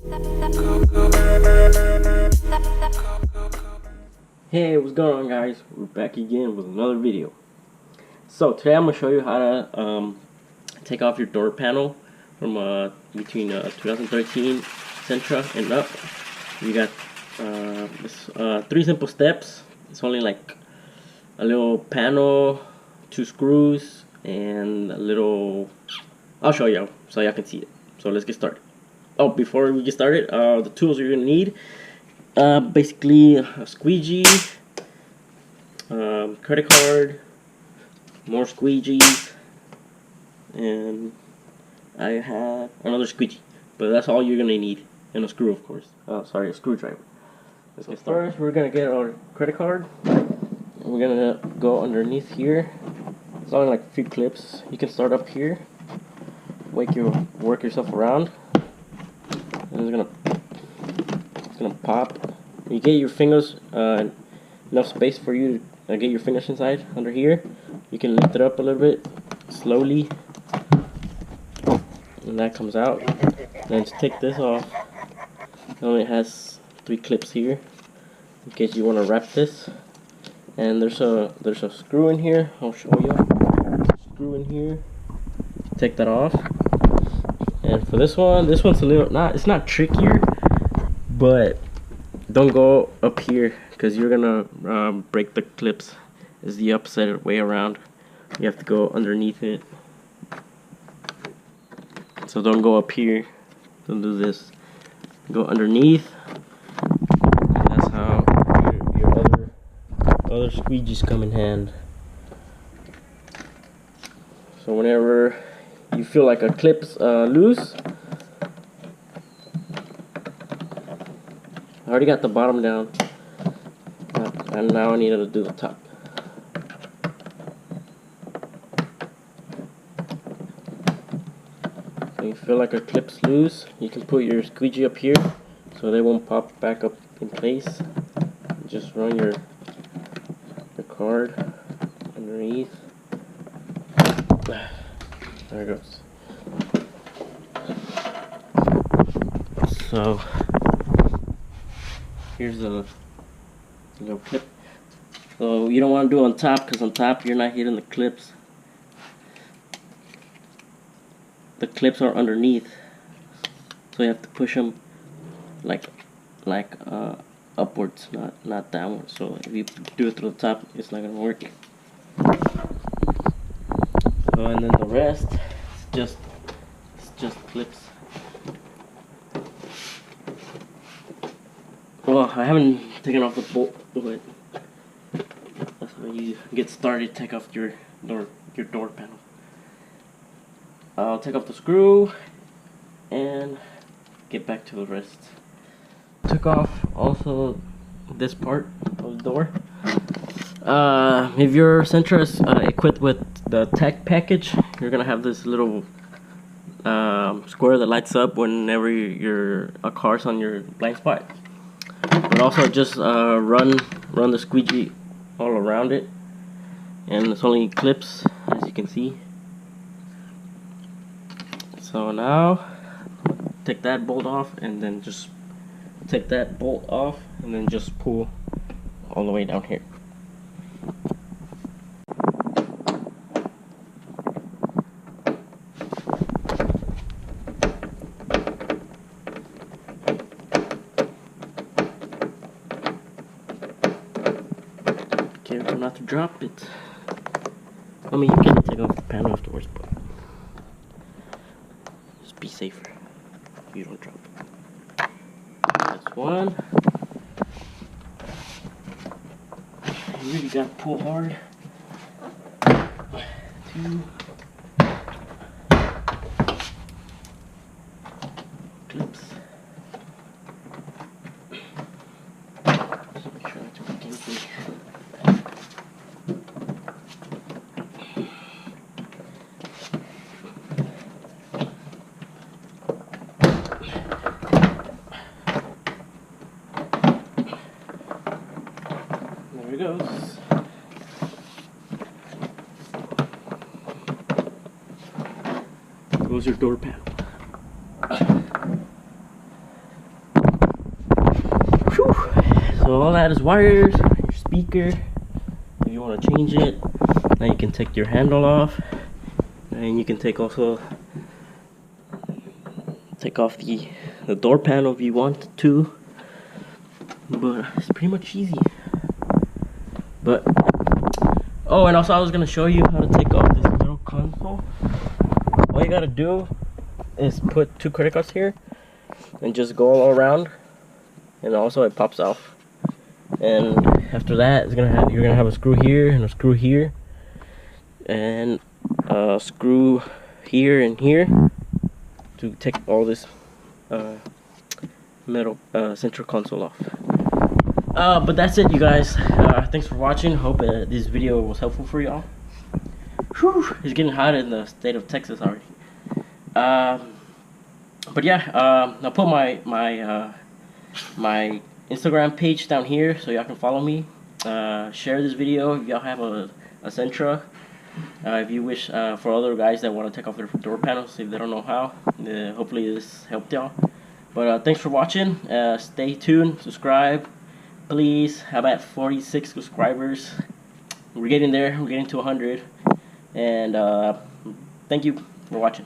Hey, what's going on, guys? We're back again with another video. So today I'm gonna show you how to take off your door panel from between 2013 Sentra and up. You got this 3 simple steps. It's only like a little panel, 2 screws, and a little. I'll show you so y'all can see it. So let's get started. Oh, before we get started, the tools you're gonna need. Basically a squeegee, credit card, more squeegees, and I have another squeegee. But that's all you're gonna need, and a screw, of course. Sorry, a screwdriver. Let's get started. First, we're gonna get our credit card. We're gonna go underneath here. It's only like a few clips. You can start up here. Work yourself around, and it's gonna pop. You get your fingers enough space for you to get your fingers inside under here. You can lift it up a little bit slowly, and that comes out. Then to take this off, it only has 3 clips here in case you want to wrap this. And there's a screw in here. I'll show you. Screw in here. Take that off. And for this one's a little it's not trickier, but don't go up here because you're gonna break the clips. It's the opposite way around. You have to go underneath it. So don't go up here. Don't do this. Go underneath. And that's how your other squeegees come in hand. So whenever you feel like a clip's loose, I already got the bottom down, and now I need to do the top. So you feel like a clip's loose, you can put your squeegee up here so they won't pop back up in place. Just run your card underneath. There it goes. So here's a little clip. So you don't want to do on top because on top you're not hitting the clips. The clips are underneath, so you have to push them like upwards, not downwards. So if you do it through the top, it's not gonna work. So, and then the rest, it's just clips. Well, I haven't taken off the bolt, but that's how you get started. Take off your door panel. I'll take off the screw and get back to the rest. Took off also this part of the door. If your Sentra is equipped with the tech package, you're gonna have this little square that lights up whenever a car's on your blind spot. But also just run the squeegee all around it, and it's only clips, as you can see. So now take that bolt off, and then just take that bolt off, and then just pull all the way down here. Careful not to drop it. I mean, you can take off the panel afterwards, but just be safer. You don't drop it. That's one. You really gotta pull hard. 2 clips. Just make sure not to break anything. There it goes. Goes your door panel. So all that is wires, your speaker. If you want to change it, now you can take your handle off, and you can take off the door panel if you want to. But it's pretty much easy. But oh, and also I was gonna show you how to take off this little console. All you gotta do is put 2 credit cards here and just go all around, and also it pops off. And after that, you're gonna have a screw here and a screw here, and a screw here and here to take all this metal Sentra console off. But that's it, you guys. Thanks for watching. Hope this video was helpful for y'all. It's getting hot in the state of Texas already. But yeah, I'll put my Instagram page down here so y'all can follow me. Share this video if y'all have a Sentra. If you wish for other guys that want to take off their door panels if they don't know how, hopefully this helped y'all. But thanks for watching. Stay tuned, subscribe. Please, I'm at 46 subscribers. We're getting there. We're getting to 100. And thank you for watching.